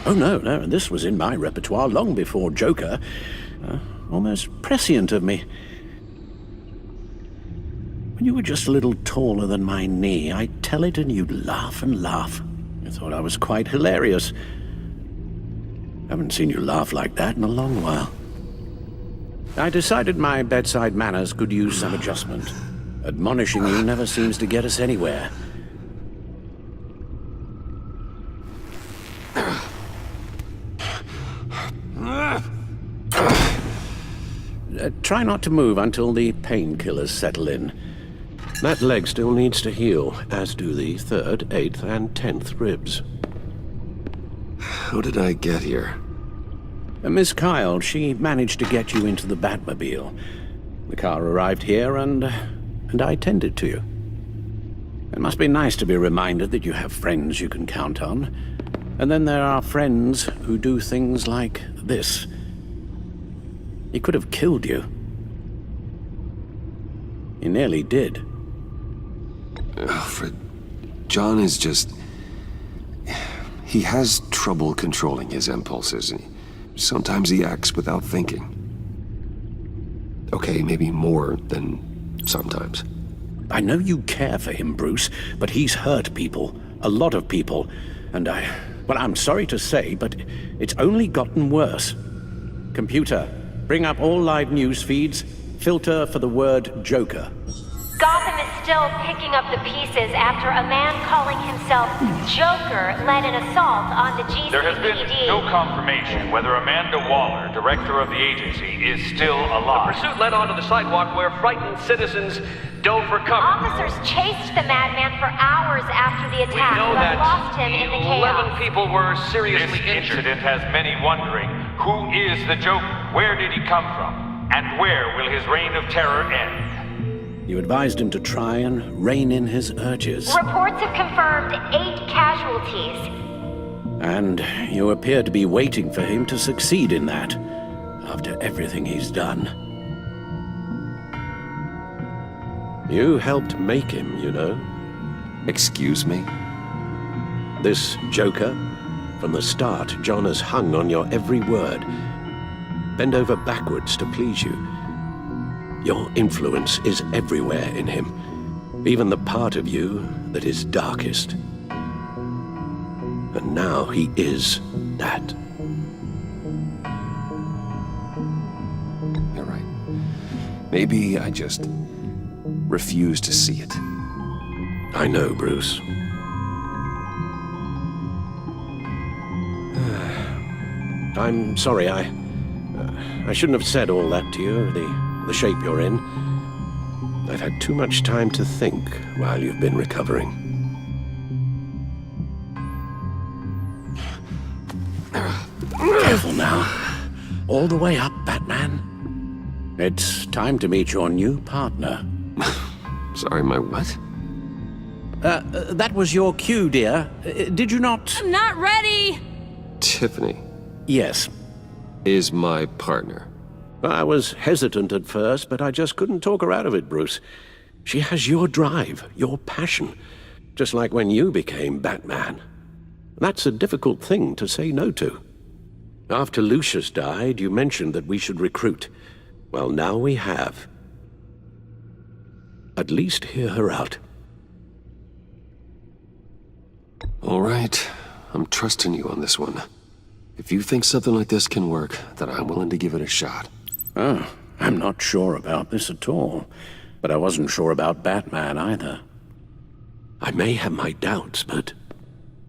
Oh, no, this was in my repertoire long before Joker. Almost prescient of me. When you were just a little taller than my knee, I'd tell it and you'd laugh and laugh. I thought I was quite hilarious. Haven't seen you laugh like that in a long while. I decided my bedside manners could use some adjustment. Admonishing you never seems to get us anywhere. Try not to move until the painkillers settle in. That leg still needs to heal, as do the 3rd, 8th, and 10th ribs. How did I get here? Miss Kyle, she managed to get you into the Batmobile. The car arrived here, and I tended to you. It must be nice to be reminded that you have friends you can count on. And then there are friends who do things like this. He could have killed you. He nearly did. Alfred, John is just... He has trouble controlling his impulses. Sometimes he acts without thinking. Okay, maybe more than sometimes. I know you care for him, Bruce, but he's hurt people. A lot of people. And well, I'm sorry to say, but it's only gotten worse. Computer, bring up all live news feeds. Filter for the word Joker. Gotham is still picking up the pieces after a man calling himself Joker led an assault on the GCPD. There has been no confirmation whether Amanda Waller, director of the agency, is still alive. The pursuit led onto the sidewalk where frightened citizens dove for cover. Officers chased the madman for hours after the attack, We know but that lost him in the chaos. 11 people were seriously This injured. incident has many wondering, who is the Joker? Where did he come from? And where will his reign of terror end? You advised him to try and rein in his urges. Reports have confirmed 8 casualties. And you appear to be waiting for him to succeed in that, after everything he's done. You helped make him, you know. Excuse me? This Joker, from the start, John has hung on your every word. Bend over backwards to please you. Your influence is everywhere in him, even the part of you that is darkest. And now he is that. You're right. Maybe I just refuse to see it. I know, Bruce. I'm sorry, I shouldn't have said all that to you, the shape you're in. I've had too much time to think while you've been recovering. Careful now. All the way up, Batman. It's time to meet your new partner. Sorry, my what? That was your cue, dear. Did you not? I'm not ready! Tiffany Yes. is my partner. I was hesitant at first, but I just couldn't talk her out of it, Bruce. She has your drive, your passion, just like when you became Batman. That's a difficult thing to say no to. After Lucius died, you mentioned that we should recruit. Well, now we have. At least hear her out. All right, I'm trusting you on this one. If you think something like this can work, then I'm willing to give it a shot. Oh, I'm not sure about this at all. But I wasn't sure about Batman either. I may have my doubts, but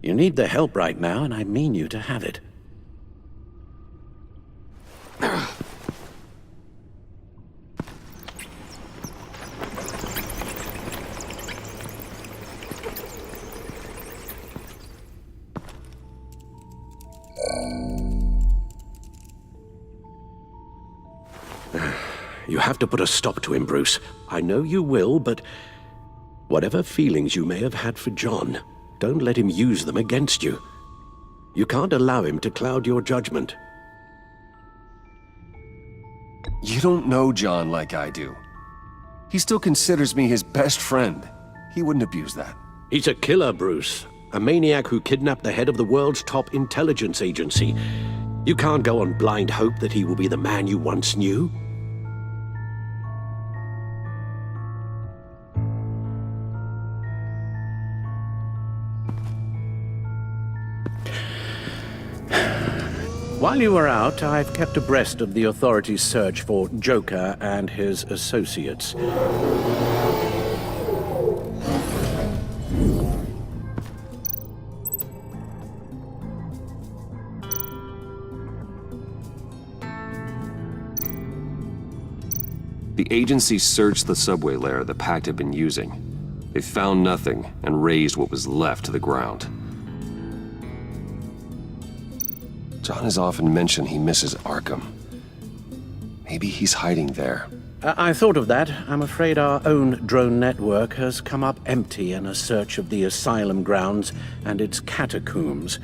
you need the help right now, and I mean you to have it. You have to put a stop to him, Bruce. I know you will, but whatever feelings you may have had for John, don't let him use them against you. You can't allow him to cloud your judgment. You don't know John like I do. He still considers me his best friend. He wouldn't abuse that. He's a killer, Bruce. A maniac who kidnapped the head of the world's top intelligence agency. You can't go on blind hope that he will be the man you once knew. While you were out, I've kept abreast of the authorities' search for Joker and his associates. The agency searched the subway lair the Pact had been using. They found nothing and razed what was left to the ground. John has often mentioned he misses Arkham. Maybe he's hiding there. I thought of that. I'm afraid our own drone network has come up empty in a search of the asylum grounds and its catacombs.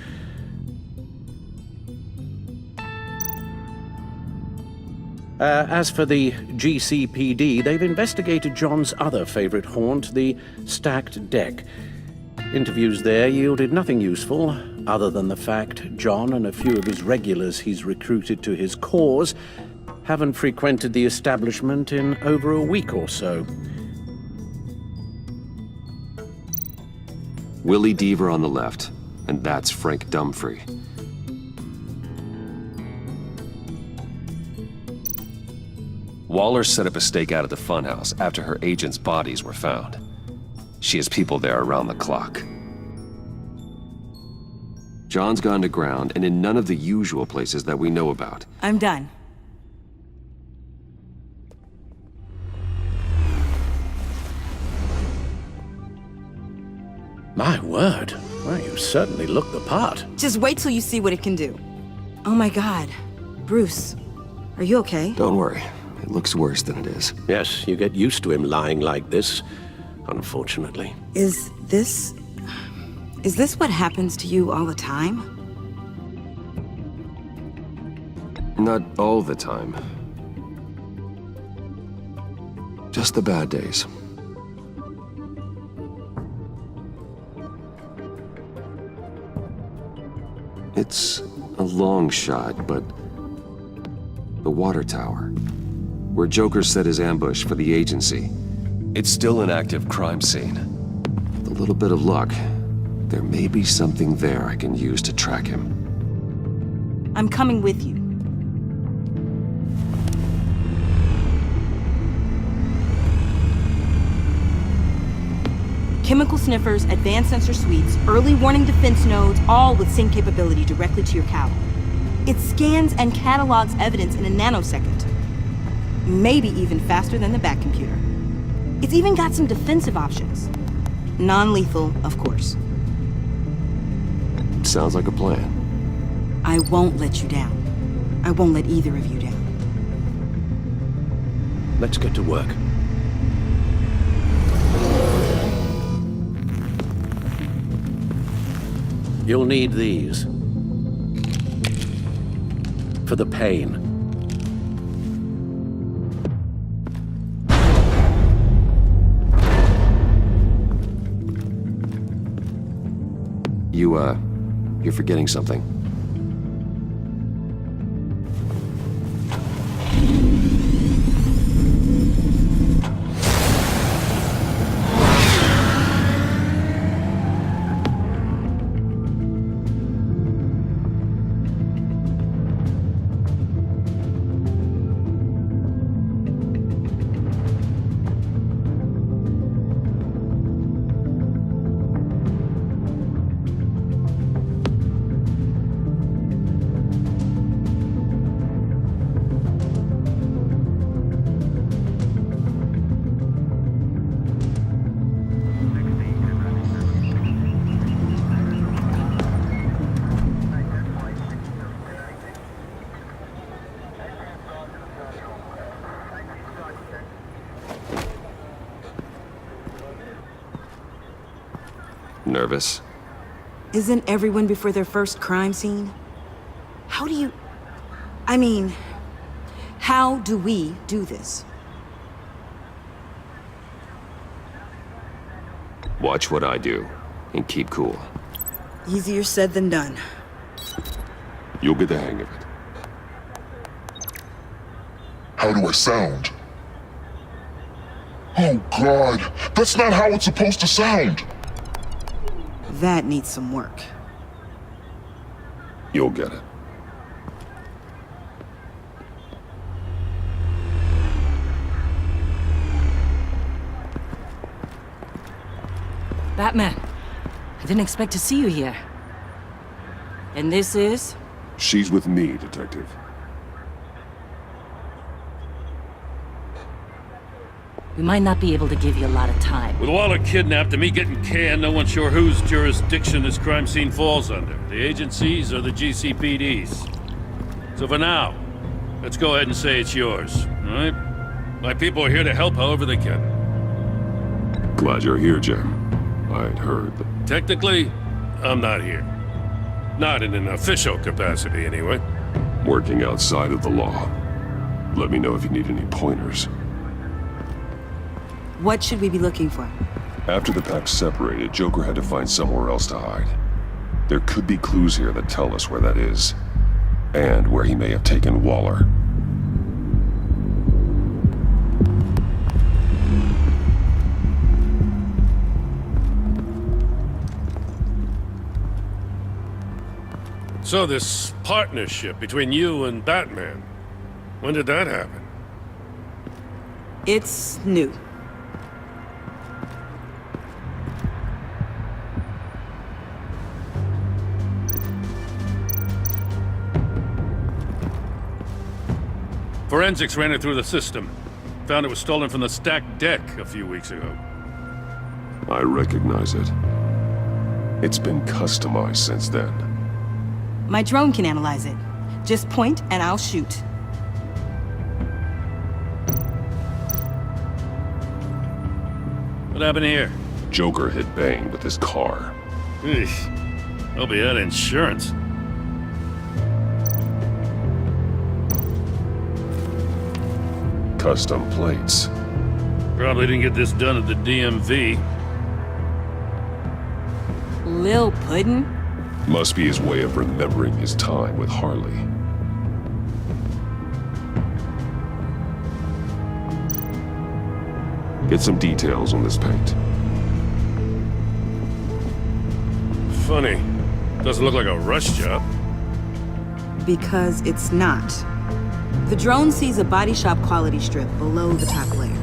As for the GCPD, they've investigated John's other favorite haunt, the stacked deck. Interviews there yielded nothing useful, other than the fact John and a few of his regulars he's recruited to his cause haven't frequented the establishment in over a week or so. Willie Deaver on the left, and that's Frank Dumfrey. Waller set up a stakeout at the funhouse after her agents' bodies were found. She has people there around the clock. John's gone to ground and in none of the usual places that we know about. I'm done. My word. Well, you certainly look the part. Just wait till you see what it can do. Oh my God. Bruce, are you okay? Don't worry. It looks worse than it is. Yes, you get used to him lying like this, unfortunately. Is this what happens to you all the time? Not all the time. Just the bad days. It's a long shot, but the water tower, where Joker set his ambush for the agency, it's still an active crime scene. With a little bit of luck, there may be something there I can use to track him. I'm coming with you. Chemical sniffers, advanced sensor suites, early warning defense nodes, all with sync capability directly to your cowl. It scans and catalogs evidence in a nanosecond. Maybe even faster than the Bat computer. It's even got some defensive options. Non-lethal, of course. Sounds like a plan. I won't let you down. I won't let either of you down. Let's get to work. You'll need these. For the pain. You're forgetting something. Nervous? Isn't everyone before their first crime scene? How do we do this? Watch what I do, and keep cool. Easier said than done. You'll get the hang of it. How do I sound? Oh God, that's not how it's supposed to sound. That needs some work. You'll get it. Batman, I didn't expect to see you here. And this is? She's with me, Detective. We might not be able to give you a lot of time. With Waller kidnapped and me getting canned, no one's sure whose jurisdiction this crime scene falls under. The agencies or the GCPD's. So for now, let's go ahead and say it's yours, all right? My people are here to help however they can. Glad you're here, Jim. I'd heard that. Technically, I'm not here. Not in an official capacity, anyway. Working outside of the law. Let me know if you need any pointers. What should we be looking for? After the pack separated, Joker had to find somewhere else to hide. There could be clues here that tell us where that is. And where he may have taken Waller. So this partnership between you and Batman, when did that happen? It's new. Forensics ran it through the system. Found it was stolen from the stacked deck a few weeks ago. I recognize it. It's been customized since then. My drone can analyze it. Just point and I'll shoot. What happened here? Joker hit Bane with his car. Eesh. Hope he had insurance. Custom plates. Probably didn't get this done at the DMV. Lil Puddin'? Must be his way of remembering his time with Harley. Get some details on this paint. Funny. Doesn't look like a rush job. Because it's not. The drone sees a body shop quality strip below the top layer.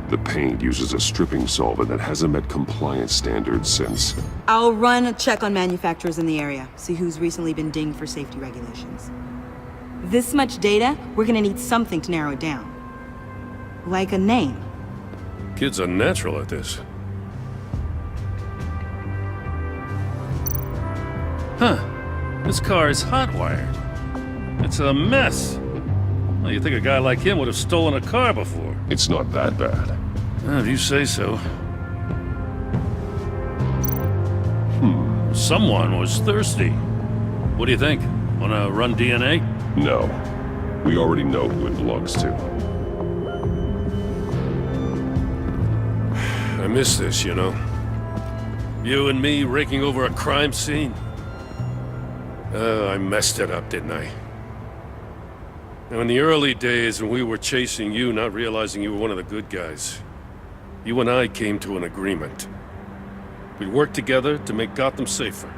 The paint uses a stripping solvent that hasn't met compliance standards since... I'll run a check on manufacturers in the area, see who's recently been dinged for safety regulations. This much data, we're gonna need something to narrow it down. Like a name. Kid's a natural at this. Huh. This car is hot-wired. It's a mess. Well, you'd think a guy like him would have stolen a car before. It's not that bad. Well, if you say so. Someone was thirsty. What do you think? Wanna run DNA? No. We already know who it belongs to. I miss this, you know. You and me raking over a crime scene. I messed it up, didn't I? Now, in the early days when we were chasing you, not realizing you were one of the good guys, you and I came to an agreement. We'd work together to make Gotham safer.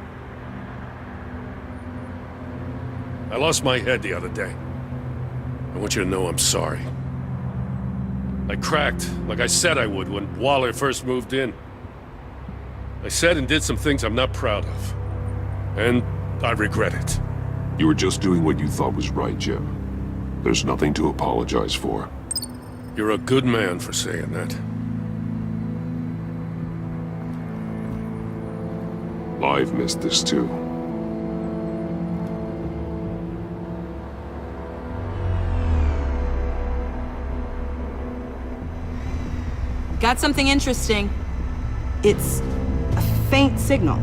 I lost my head the other day. I want you to know I'm sorry. I cracked, like I said I would when Waller first moved in. I said and did some things I'm not proud of. And I regret it. You were just doing what you thought was right, Jim. There's nothing to apologize for. You're a good man for saying that. I've missed this too. Got something interesting. It's a faint signal.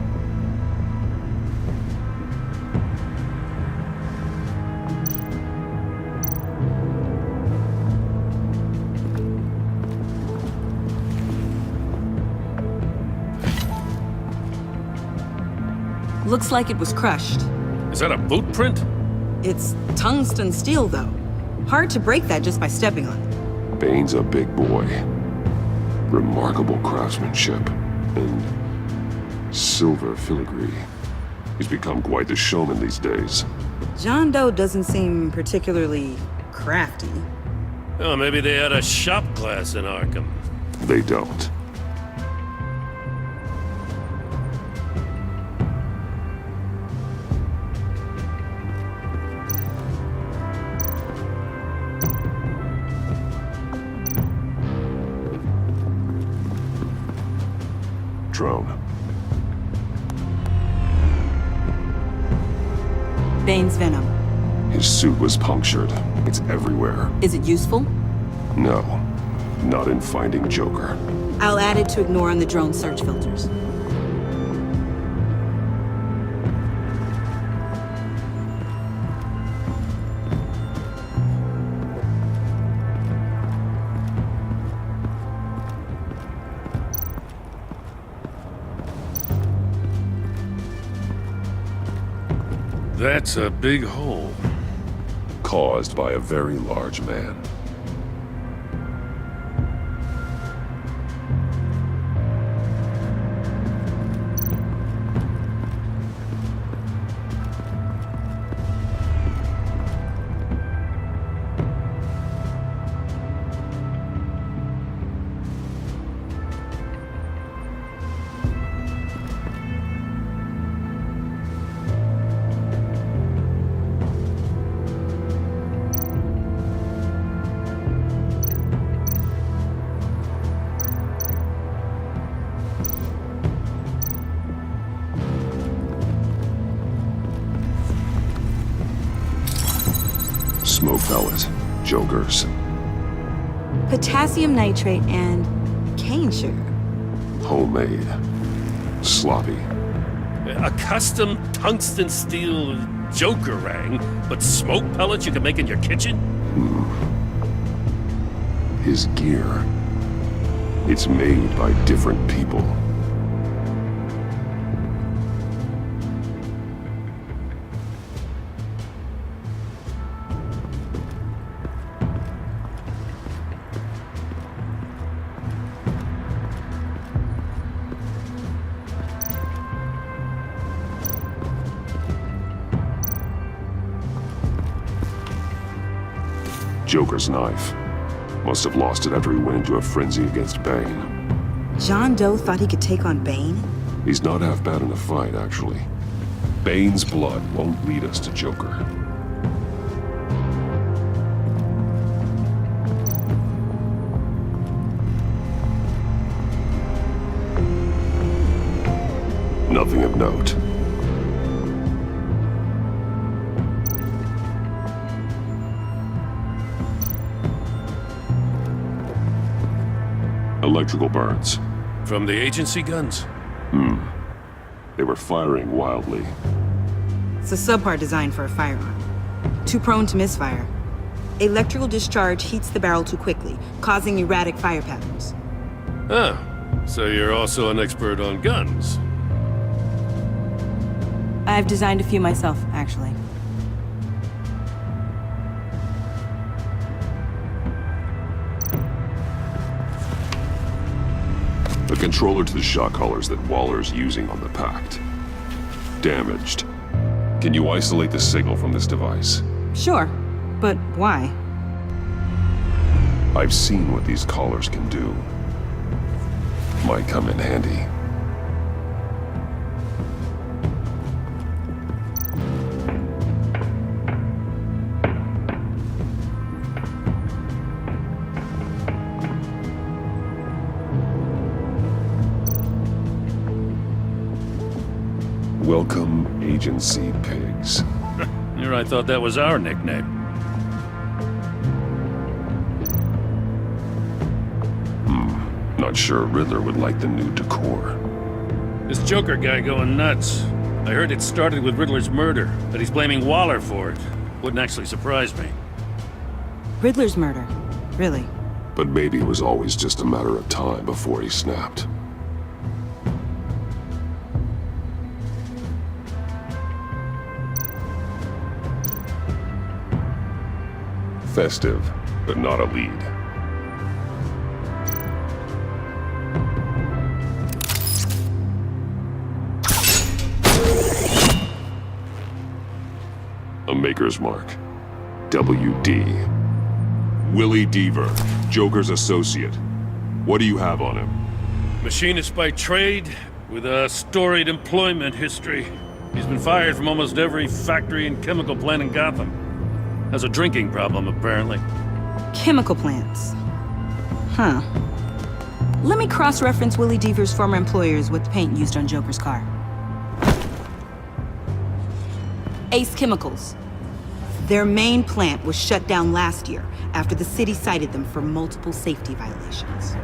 Looks like it was crushed. Is that a boot print? It's tungsten steel, though. Hard to break that just by stepping on it. Bane's a big boy. Remarkable craftsmanship. And silver filigree. He's become quite the showman these days. John Doe doesn't seem particularly crafty. Oh, maybe they had a shop class in Arkham. They don't. Drone. Bane's venom. His suit was punctured. It's everywhere. Is it useful? No, not in finding Joker. I'll add it to ignore on the drone search filters. That's a big hole. Caused by a very large man. Smoke pellet. Jokers. Potassium nitrate and cane sugar. Homemade. Sloppy. A custom tungsten steel Joker rang, but smoke pellets you can make in your kitchen? His gear. It's made by different people. Joker's knife. Must have lost it after he went into a frenzy against Bane. John Doe thought he could take on Bane? He's not half bad in a fight, actually. Bane's blood won't lead us to Joker. Nothing of note. Electrical burns. From the agency guns? They were firing wildly. It's a subpart designed for a firearm. Too prone to misfire. Electrical discharge heats the barrel too quickly, causing erratic fire patterns. Ah, so you're also an expert on guns. I've designed a few myself, actually. A controller to the shot collars that Waller's using on the Pact. Damaged. Can you isolate the signal from this device? Sure, but why? I've seen what these collars can do. Might come in handy. Welcome, Agency Pigs. Here I thought that was our nickname. Not sure Riddler would like the new decor. This Joker guy going nuts. I heard it started with Riddler's murder, but he's blaming Waller for it. Wouldn't actually surprise me. Riddler's murder? Really? But maybe it was always just a matter of time before he snapped. Festive, but not a lead. A Maker's Mark. WD. Willie Deaver, Joker's associate. What do you have on him? Machinist by trade, with a storied employment history. He's been fired from almost every factory and chemical plant in Gotham. Has a drinking problem, apparently. Chemical plants. Huh. Let me cross-reference Willie Deaver's former employers with the paint used on Joker's car. Ace Chemicals. Their main plant was shut down last year after the city cited them for multiple safety violations.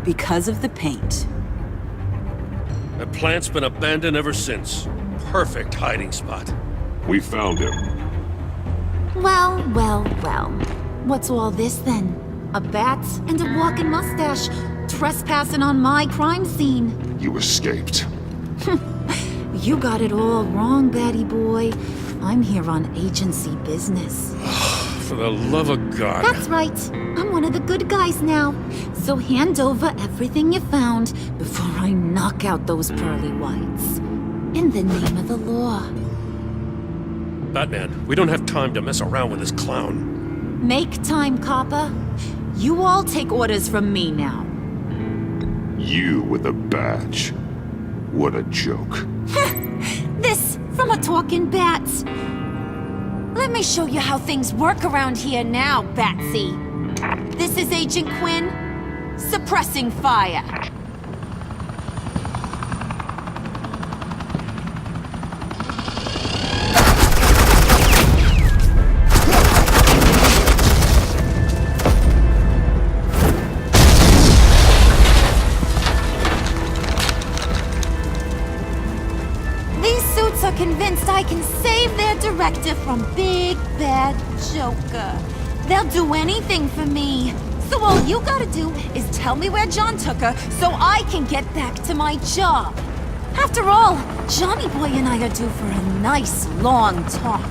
Because of the paint. The plant's been abandoned ever since. Perfect hiding spot. We found him. Well, well, well. What's all this then? A bat and a walking mustache trespassing on my crime scene. You escaped. You got it all wrong, Batty boy. I'm here on agency business. For the love of God. That's right. I'm one of the good guys now. So hand over everything you found before I knock out those pearly whites. In the name of the law. Batman, we don't have time to mess around with this clown. Make time, copper. You all take orders from me now. You with a badge. What a joke. This from a talking bat. Let me show you how things work around here now, Batsy. This is Agent Quinn, suppressing fire. Convinced I can save their director from Big Bad Joker. They'll do anything for me. So all you gotta do is tell me where John took her so I can get back to my job. After all, Johnny Boy and I are due for a nice long talk.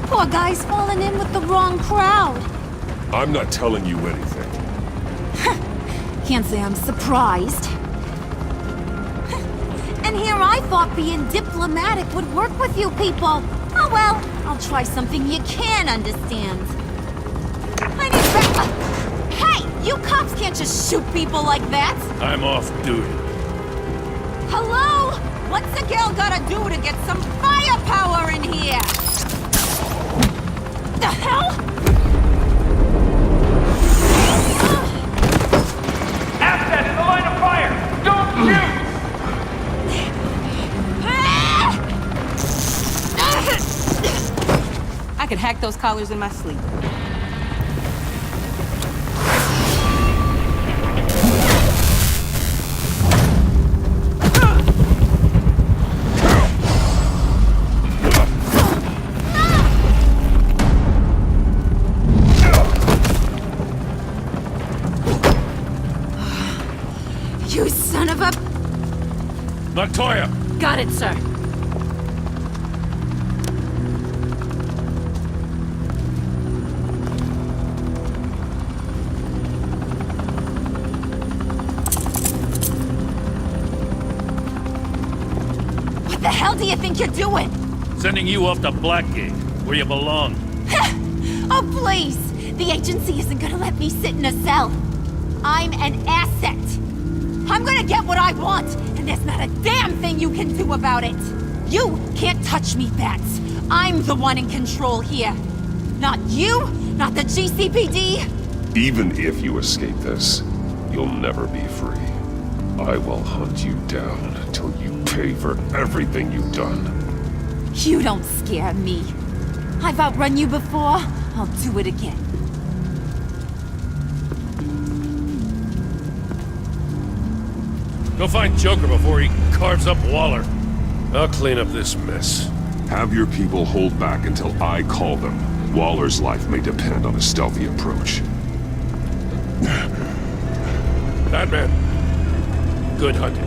Poor guy's falling in with the wrong crowd. I'm not telling you anything. Can't say I'm surprised. And here I thought being diplomatic would work with you people. Oh well, I'll try something you can understand. I need backup. Hey, you cops can't just shoot people like that. I'm off duty. Hello? What's a girl gotta do to get some firepower in here? The hell? Asset in the line of fire! Don't shoot! I could hack those collars in my sleep. You son of a... Montoya! Got it, sir. What the hell do you think you're doing? Sending you off to Blackgate, where you belong. Oh, please! The agency isn't gonna let me sit in a cell. I'm an asset. I'm gonna get what I want, and there's not a damn thing you can do about it. You can't touch me, Bats. I'm the one in control here. Not you, not the GCPD. Even if you escape this, you'll never be free. I will hunt you down until you pay for everything you've done. You don't scare me. I've outrun you before. I'll do it again. Go find Joker before he carves up Waller. I'll clean up this mess. Have your people hold back until I call them. Waller's life may depend on a stealthy approach. Batman, good hunting.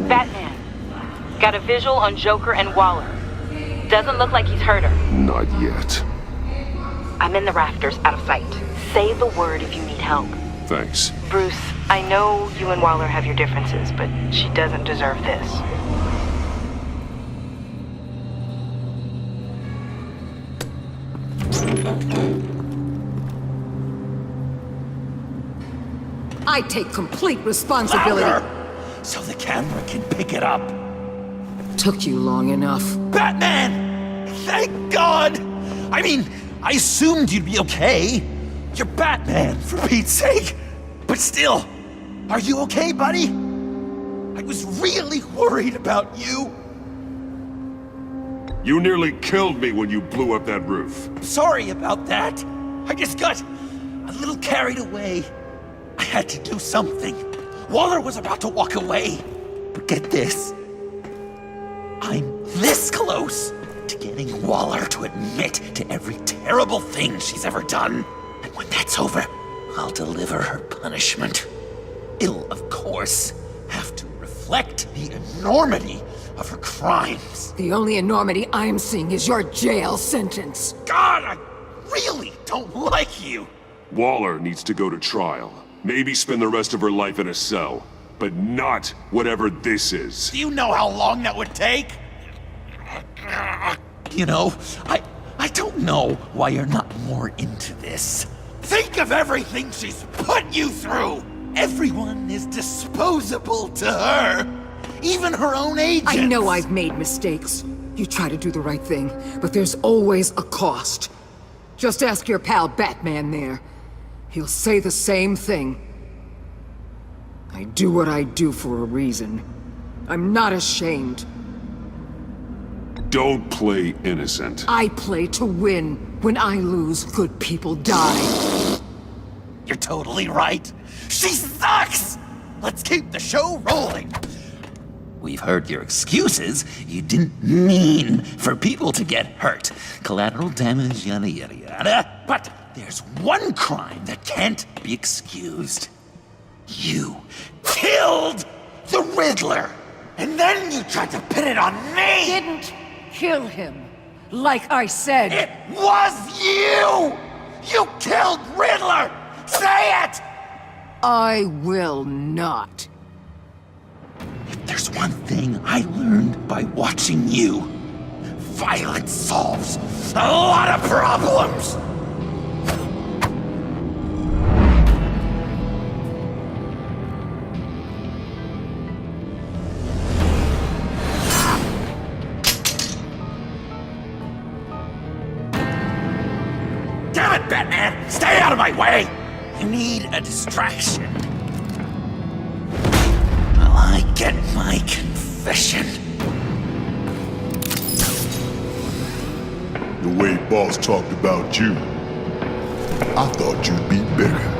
Batman, got a visual on Joker and Waller. Doesn't look like he's hurt her. Not yet. I'm in the rafters, out of sight. Say the word if you need help. Thanks. Bruce, I know you and Waller have your differences, but she doesn't deserve this. I take complete responsibility. Louder, so the camera can pick it up. Took you long enough. Batman! Thank God! I mean, I assumed you'd be okay. You're Batman, for Pete's sake. But still, are you okay, buddy? I was really worried about you. You nearly killed me when you blew up that roof. Sorry about that. I just got a little carried away. I had to do something. Waller was about to walk away. But get this. I'm this close to getting Waller to admit to every terrible thing she's ever done. And when that's over, I'll deliver her punishment. It'll, of course, have to reflect the enormity of her crimes. The only enormity I'm seeing is your jail sentence. God, I really don't like you. Waller needs to go to trial. Maybe spend the rest of her life in a cell. But not whatever this is. Do you know how long that would take? You know, I don't know why you're not more into this. Think of everything she's put you through! Everyone is disposable to her. Even her own agents. I know I've made mistakes. You try to do the right thing, but there's always a cost. Just ask your pal Batman there. He'll say the same thing. I do what I do for a reason. I'm not ashamed. Don't play innocent. I play to win. When I lose, good people die. You're totally right. She sucks! Let's keep the show rolling. We've heard your excuses. You didn't mean for people to get hurt. Collateral damage, yada yada yada. But there's one crime that can't be excused. You killed the Riddler! And then you tried to pin it on me! Didn't kill him. Like I said. It was you! You killed Riddler! Say it! I will not. If there's one thing I learned by watching you, violence solves a lot of problems! Damn it, Batman! Stay out of my way! I need a distraction. While I get my confession. The way Boss talked about you, I thought you'd be bigger.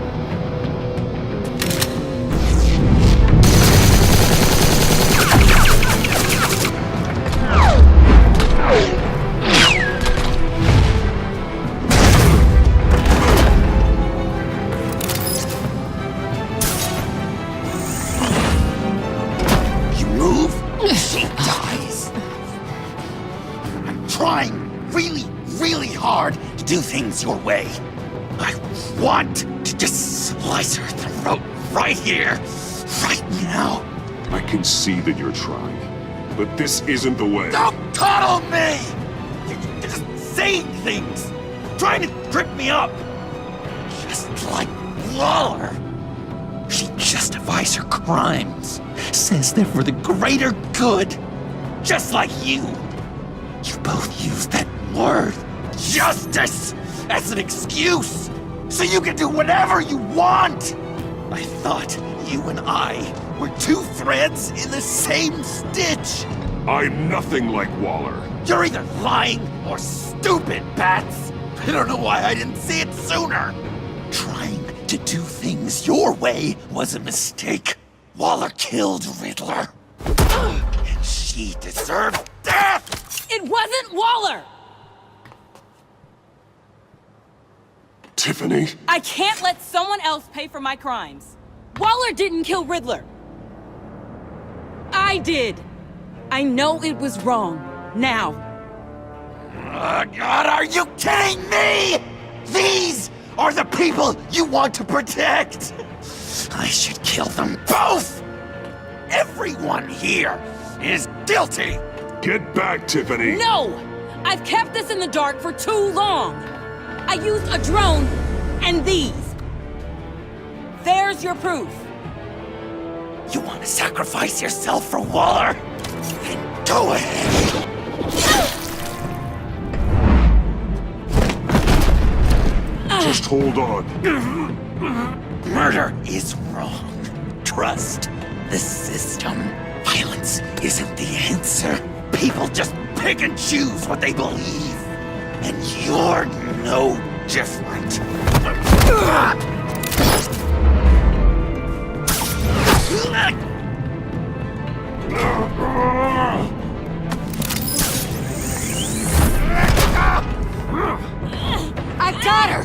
She dies. I'm trying really hard to do things your way. I want to just slice her throat right here, right now. I can see that you're trying, but this isn't the way. Don't coddle me! You're just saying things, trying to trip me up. Just like Waller. She justifies her crimes, says they're for the greater good, just like you. You both use that word, justice, as an excuse. so you can do whatever you want! I thought you and I were two threads in the same stitch! I'm nothing like Waller. You're either lying or stupid, Bats! I don't know why I didn't see it sooner! Trying to do things your way was a mistake. Waller killed Riddler. And she deserved death! It wasn't Waller! Tiffany? I can't let someone else pay for my crimes. Waller didn't kill Riddler. I did. I know it was wrong. Now. Oh, God, are you kidding me? These are the people you want to protect! I should kill them both! Everyone here is guilty! Get back, Tiffany! No! I've kept this in the dark for too long! I used a drone and these. There's your proof. You want to sacrifice yourself for Waller? Then go ahead! Just hold on. Murder is wrong. Trust the system. Violence isn't the answer. People just pick and choose what they believe. And you're no different. I got her!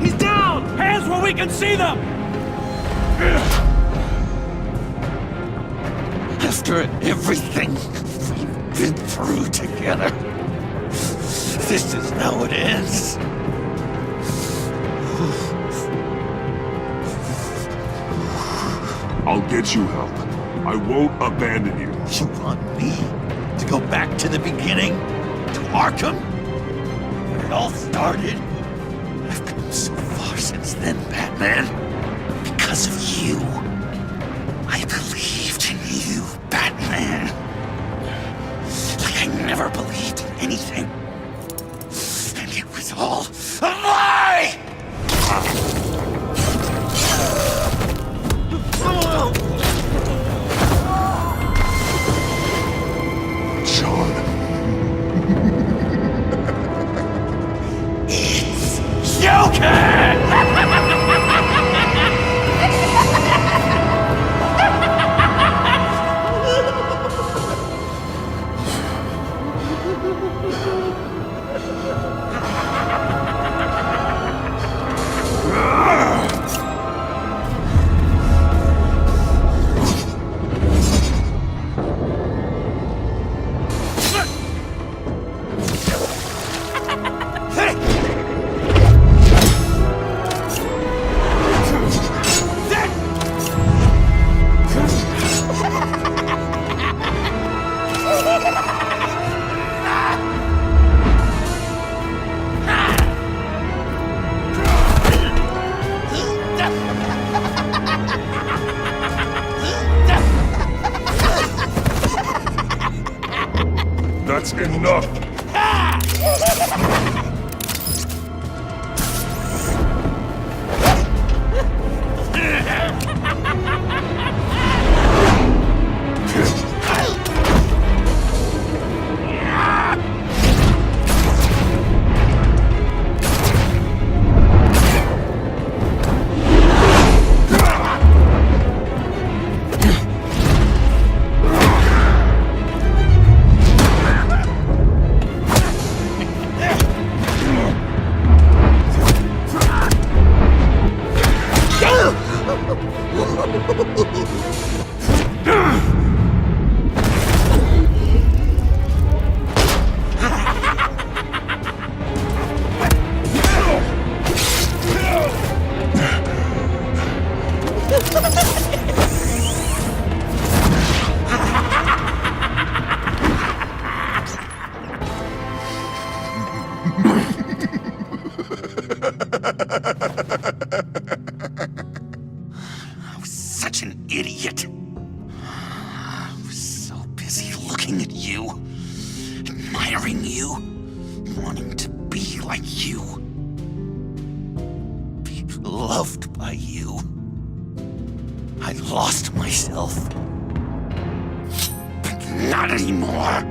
He's down! Hands where we can see them! After everything we've been through together, this is how it ends. I'll get you help. I won't abandon you. You want me to go back to the beginning? To Arkham? Where it all started? I've come so far since then, Batman. Because of you. I believed in you, Batman. Like I never believed in anything. And it was all a lie! John. It's Joker! That's enough! an idiot. I was so busy looking at you, admiring you, wanting to be like you, be loved by you. I lost myself. But not anymore.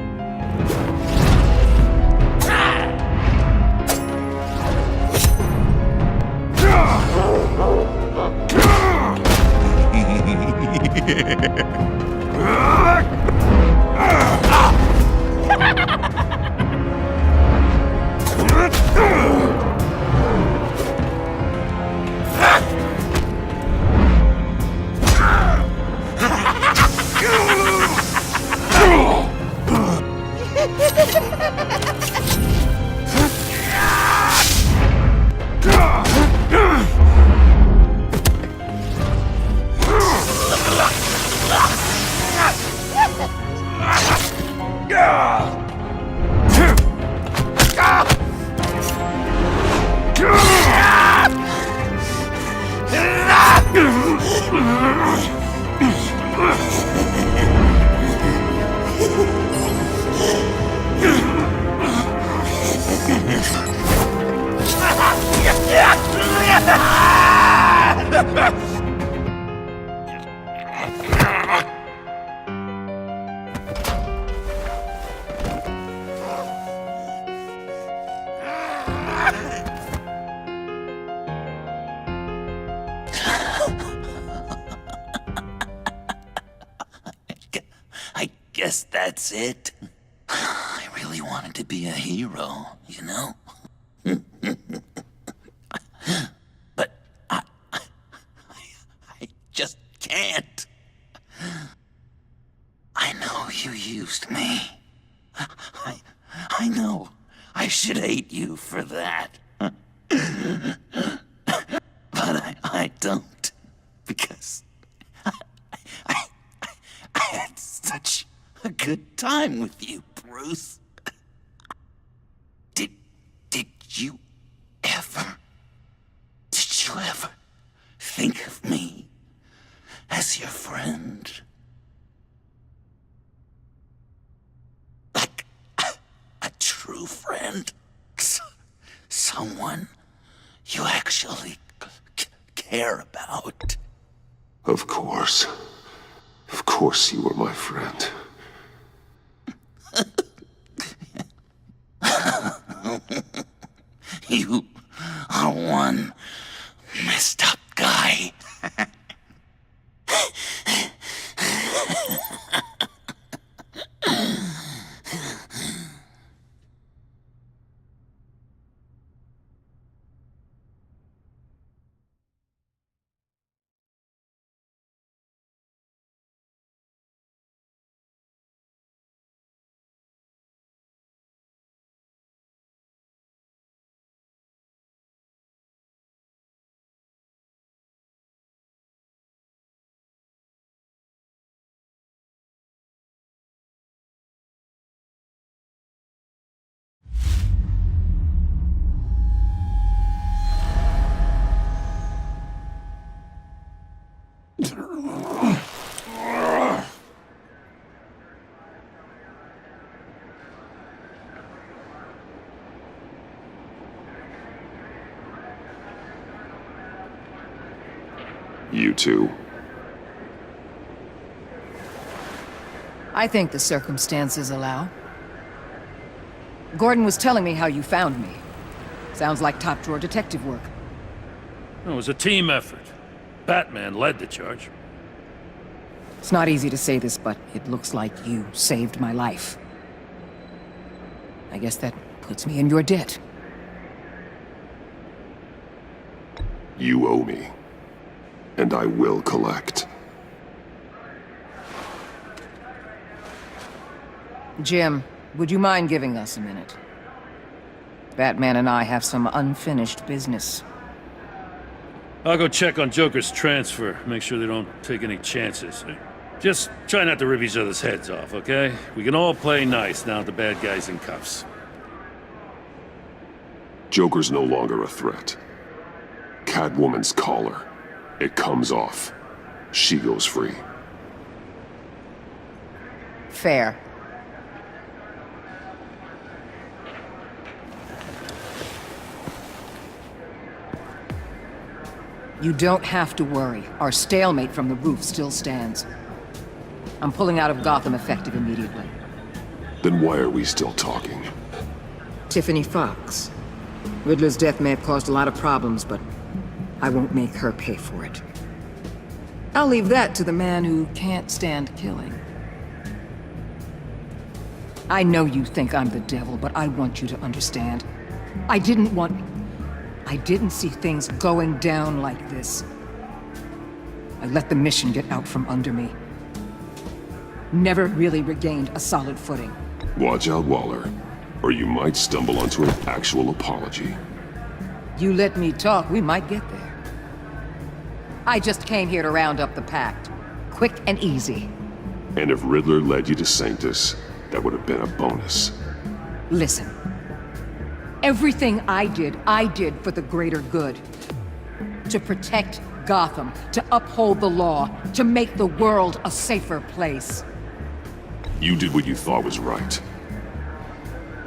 I guess that's it. I really wanted to be a hero, you know? But I just can't. I know you used me. I know I should hate you for that. But I don't, because I had such a good time with you, Bruce. Did you ever think of me as your friend? Like a true friend? Someone you actually care about? Of course. Of course you were my friend. You are one messed up guy. You too. I think the circumstances allow. Gordon was telling me how you found me. Sounds like top-drawer detective work. It was a team effort. Batman led the charge. It's not easy to say this, but it looks like you saved my life. I guess that puts me in your debt. You owe me. And I will collect. Jim, would you mind giving us a minute? Batman and I have some unfinished business. I'll go check on Joker's transfer, make sure they don't take any chances. Just try not to rip each other's heads off, okay? We can all play nice now that the bad guy's in cuffs. Joker's no longer a threat. Catwoman's collar. It comes off. she goes free. Fair. You don't have to worry. Our stalemate from the roof still stands. I'm pulling out of Gotham effective immediately. Then why are we still talking? Tiffany Fox. Riddler's death may have caused a lot of problems, but I won't make her pay for it. I'll leave that to the man who can't stand killing. I know you think I'm the devil, but I want you to understand. I didn't see things going down like this. I let the mission get out from under me. Never really regained a solid footing. Watch out, Waller, or you might stumble onto an actual apology. You let me talk, we might get there. I just came here to round up the pact. Quick and easy. And if Riddler led you to Sanctus, that would have been a bonus. Listen. Everything I did for the greater good. To protect Gotham, to uphold the law, to make the world a safer place. You did what you thought was right.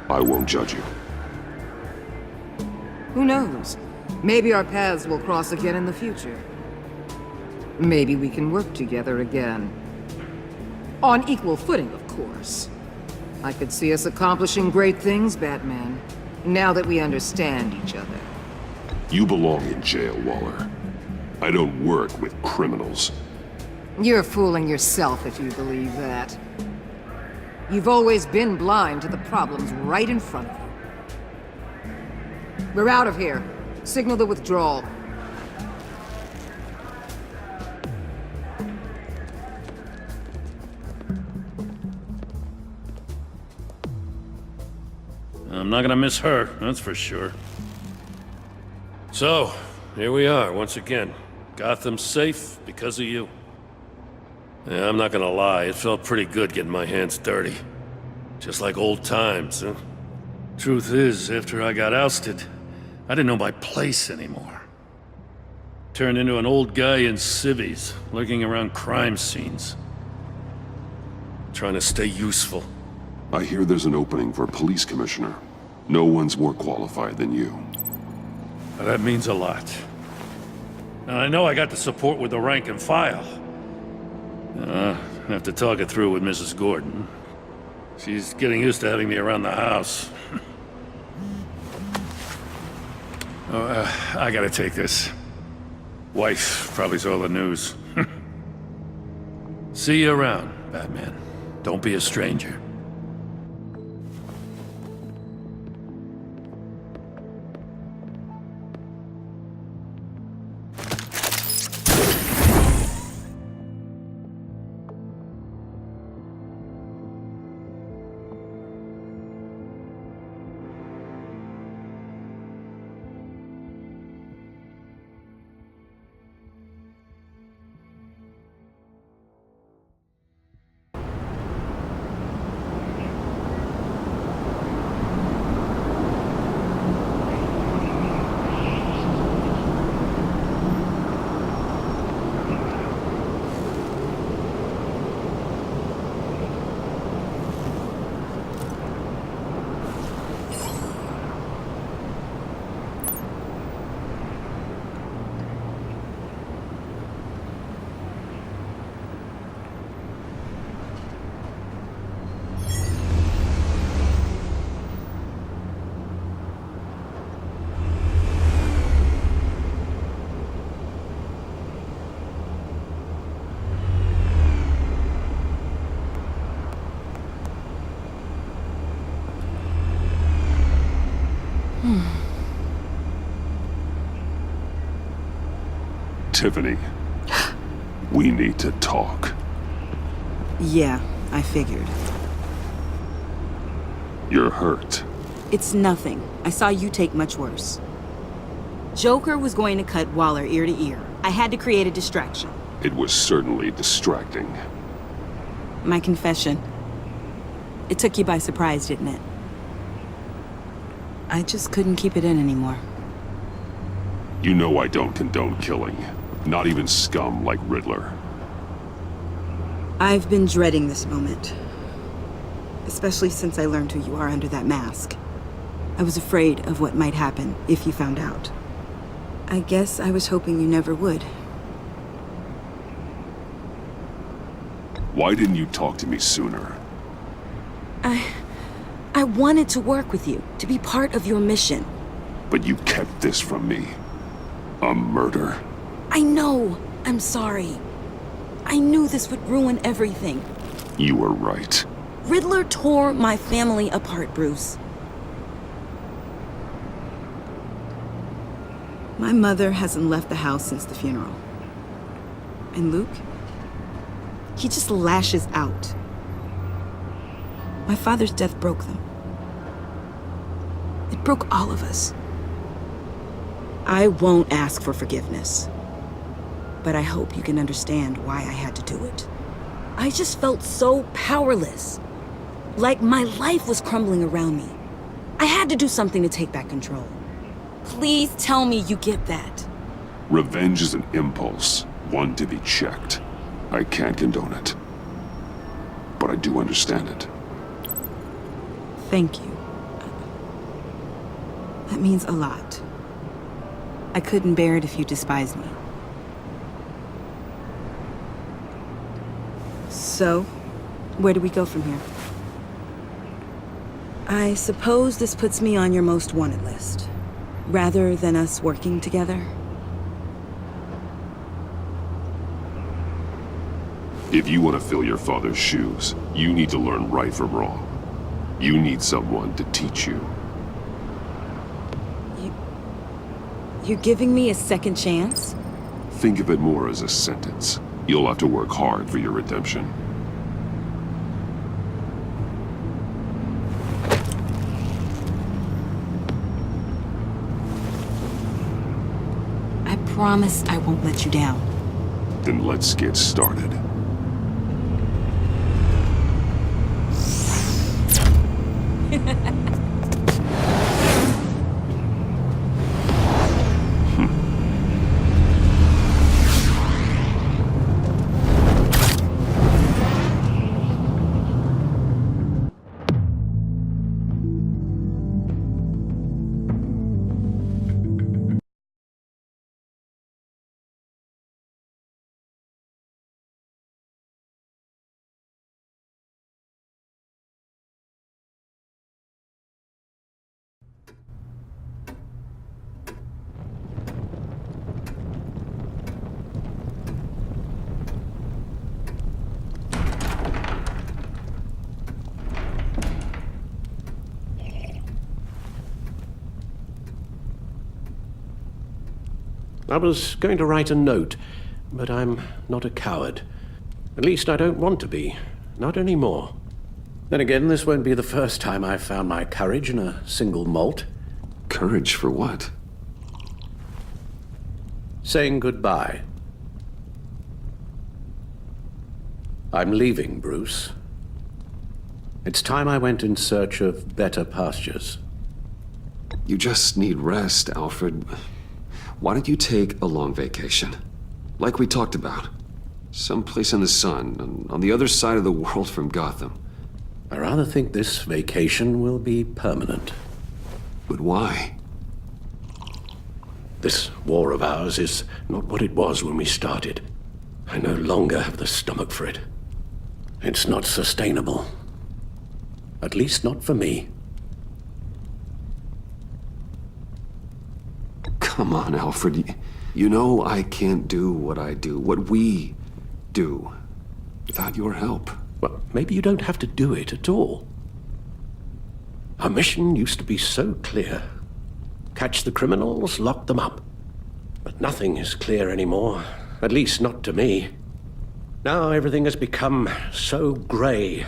I won't judge you. Who knows? Maybe our paths will cross again in the future. Maybe we can work together again. On equal footing, of course. I could see us accomplishing great things, Batman, now that we understand each other. You belong in jail, Waller. I don't work with criminals. You're fooling yourself if you believe that. You've always been blind to the problems right in front of you. We're out of here. Signal the withdrawal. I'm not gonna miss her, that's for sure. So, here we are, once again. Gotham's safe because of you. Yeah, I'm not gonna lie, it felt pretty good getting my hands dirty. Just like old times, huh? Truth is, after I got ousted, I didn't know my place anymore. Turned into an old guy in civvies, lurking around crime scenes. Trying to stay useful. I hear there's an opening for police commissioner. No one's more qualified than you. Well, that means a lot. And I know I got the support with the rank and file. I have to talk it through with Mrs. Gordon. She's getting used to having me around the house. I gotta take this. Wife probably saw the news. See you around, Batman. Don't be a stranger. Tiffany, we need to talk. Yeah, I figured. You're hurt. It's nothing. I saw you take much worse. Joker was going to cut Waller ear to ear. I had to create a distraction. It was certainly distracting. My confession. It took you by surprise, didn't it? I just couldn't keep it in anymore. You know I don't condone killing. Not even scum like Riddler. I've been dreading this moment. Especially since I learned who you are under that mask. I was afraid of what might happen if you found out. I guess I was hoping you never would. Why didn't you talk to me sooner? I wanted to work with you, to be part of your mission. But you kept this from me. A murder. I know. I'm sorry. I knew this would ruin everything. You were right. Riddler tore my family apart, Bruce. My mother hasn't left the house since the funeral. And Luke? He just lashes out. My father's death broke them. It broke all of us. I won't ask for forgiveness. But I hope you can understand why I had to do it. I just felt so powerless. Like my life was crumbling around me. I had to do something to take back control. Please tell me you get that. Revenge is an impulse, one to be checked. I can't condone it. But I do understand it. Thank you. That means a lot. I couldn't bear it if you despised me. So, where do we go from here? I suppose this puts me on your most wanted list, rather than us working together. If you want to fill your father's shoes, you need to learn right from wrong. You need someone to teach you. You're giving me a second chance? Think of it more as a sentence. You'll have to work hard for your redemption. I promise I won't let you down. Then let's get started. I was going to write a note, but I'm not a coward. At least I don't want to be. Not anymore. Then again, this won't be the first time I've found my courage in a single malt. Courage for what? Saying goodbye. I'm leaving, Bruce. It's time I went in search of better pastures. You just need rest, Alfred. Why don't you take a long vacation? Like we talked about. Someplace in the sun, on the other side of the world from Gotham. I rather think this vacation will be permanent. But why? This war of ours is not what it was when we started. I no longer have the stomach for it. It's not sustainable. At least not for me. Come on, Alfred. You know I can't do what I do, what we do, without your help. Well, maybe you don't have to do it at all. Our mission used to be so clear. Catch the criminals, lock them up. But nothing is clear anymore, at least not to me. Now everything has become so gray.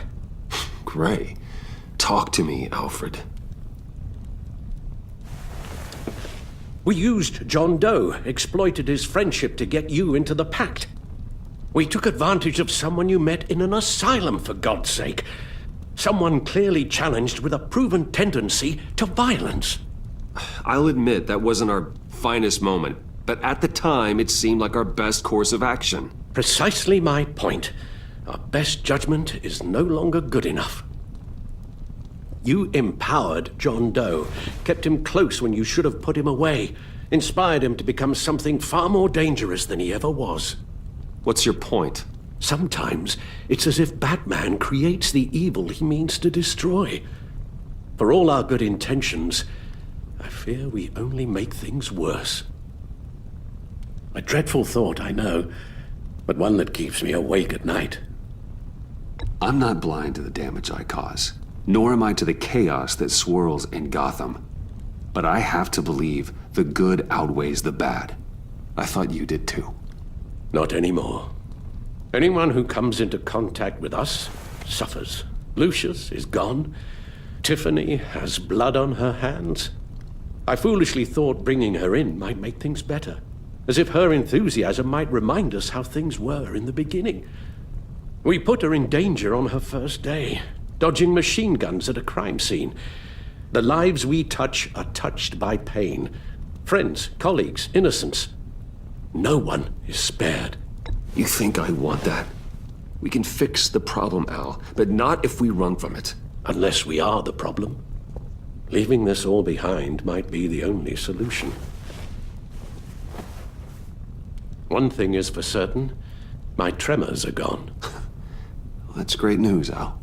Gray? Talk to me, Alfred. We used John Doe, exploited his friendship to get you into the pact. We took advantage of someone you met in an asylum, for God's sake. Someone clearly challenged with a proven tendency to violence. I'll admit that wasn't our finest moment, but at the time it seemed like our best course of action. Precisely my point. Our best judgment is no longer good enough. You empowered John Doe, kept him close when you should have put him away, inspired him to become something far more dangerous than he ever was. What's your point? Sometimes it's as if Batman creates the evil he means to destroy. For all our good intentions, I fear we only make things worse. A dreadful thought, I know, but one that keeps me awake at night. I'm not blind to the damage I cause, nor am I to the chaos that swirls in Gotham. But I have to believe the good outweighs the bad. I thought you did too. Not anymore. Anyone who comes into contact with us suffers. Lucius is gone. Tiffany has blood on her hands. I foolishly thought bringing her in might make things better, as if her enthusiasm might remind us how things were in the beginning. We put her in danger on her first day, dodging machine guns at a crime scene. The lives we touch are touched by pain. Friends, colleagues, innocents. No one is spared. You think I want that? We can fix the problem, Al, but not if we run from it. Unless we are the problem. Leaving this all behind might be the only solution. One thing is for certain, my tremors are gone. That's great news, Al.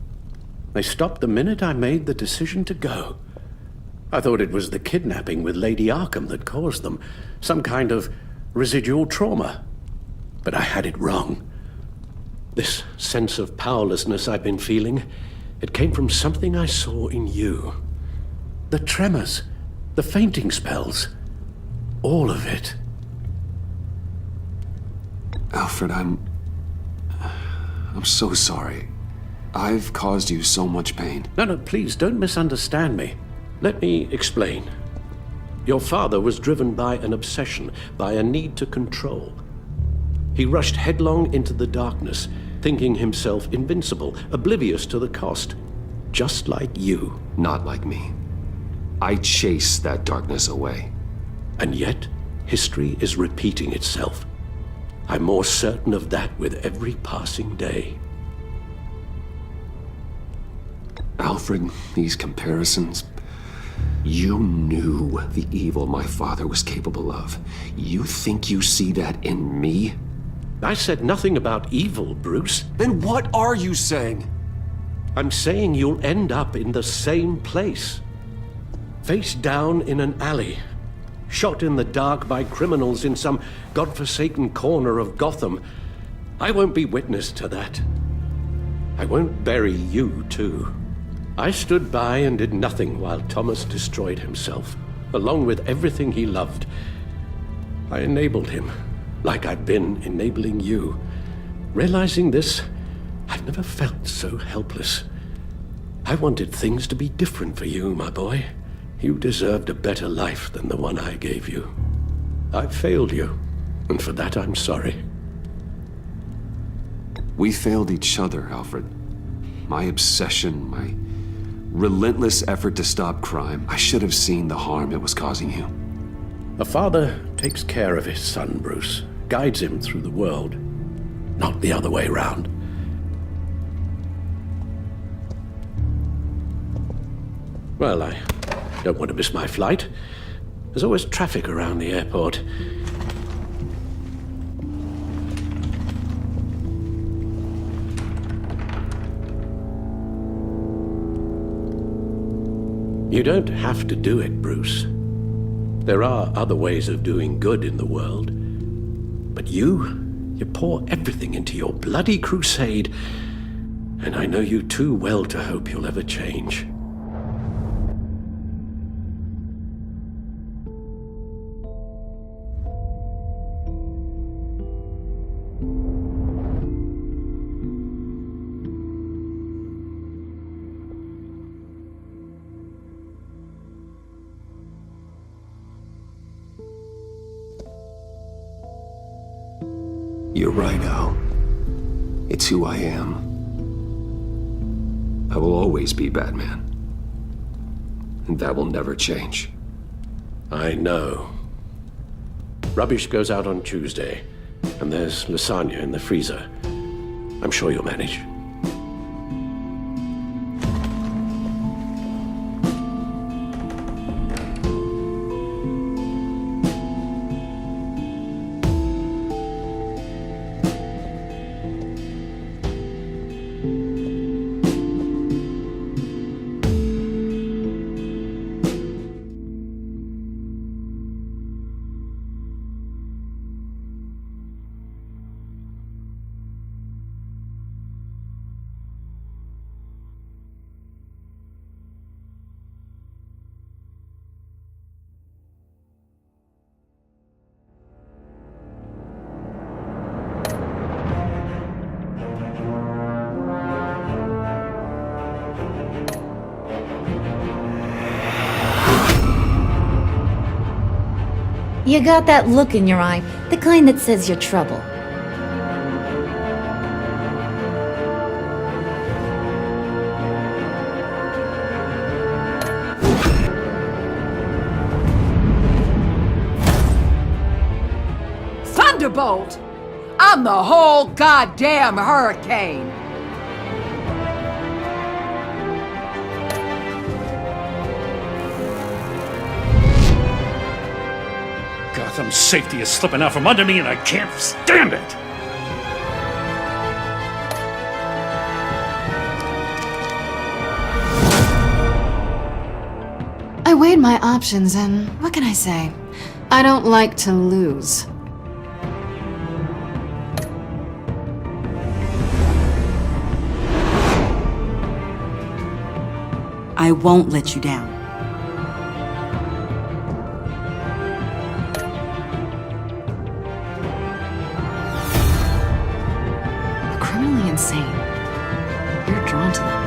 They stopped the minute I made the decision to go. I thought it was the kidnapping with Lady Arkham that caused them, some kind of residual trauma. But I had it wrong. This sense of powerlessness I've been feeling, it came from something I saw in you. The tremors, the fainting spells, all of it. Alfred, I'm so sorry. I've caused you so much pain. No, please, don't misunderstand me. Let me explain. Your father was driven by an obsession, by a need to control. He rushed headlong into the darkness, thinking himself invincible, oblivious to the cost. Just like you. Not like me. I chase that darkness away. And yet, history is repeating itself. I'm more certain of that with every passing day. Alfred, these comparisons... You knew the evil my father was capable of. You think you see that in me? I said nothing about evil, Bruce. Then what are you saying? I'm saying you'll end up in the same place. Face down in an alley. Shot in the dark by criminals in some godforsaken corner of Gotham. I won't be witness to that. I won't bury you, too. I stood by and did nothing while Thomas destroyed himself, along with everything he loved. I enabled him, like I've been enabling you. Realizing this, I've never felt so helpless. I wanted things to be different for you, my boy. You deserved a better life than the one I gave you. I failed you, and for that I'm sorry. We failed each other, Alfred. My obsession, my relentless effort to stop crime. I should have seen the harm it was causing you. A father takes care of his son, Bruce. Guides him through the world. Not the other way around. Well, I don't want to miss my flight. There's always traffic around the airport. You don't have to do it, Bruce. There are other ways of doing good in the world. But you pour everything into your bloody crusade, and I know you too well to hope you'll ever change. You're right, Al. It's who I am. I will always be Batman. And that will never change. I know. Rubbish goes out on Tuesday, and there's lasagna in the freezer. I'm sure you'll manage. You got that look in your eye, the kind that says you're trouble. Thunderbolt! I'm the whole goddamn hurricane! Gotham's safety is slipping out from under me and I can't stand it! I weighed my options and what can I say? I don't like to lose. I won't let you down. Criminally insane. You're drawn to them,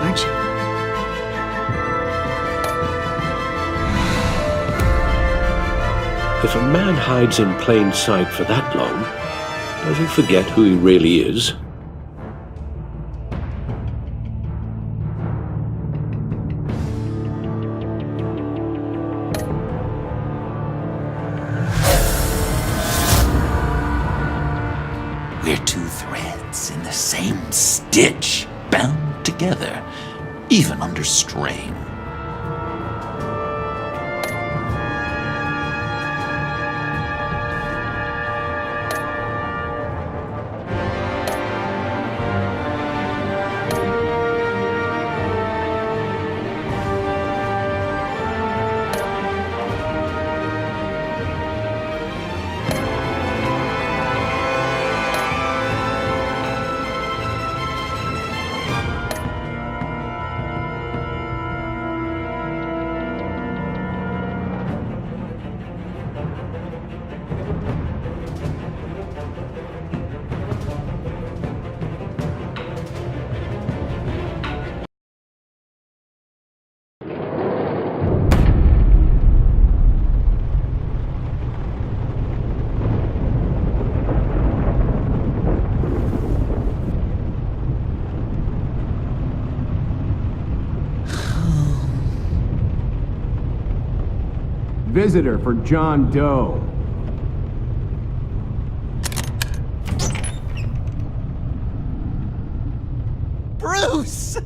aren't you? If a man hides in plain sight for that long, does he forget who he really is? We're two threads in the same stitch, bound together, even under strain. Visitor for John Doe. Bruce!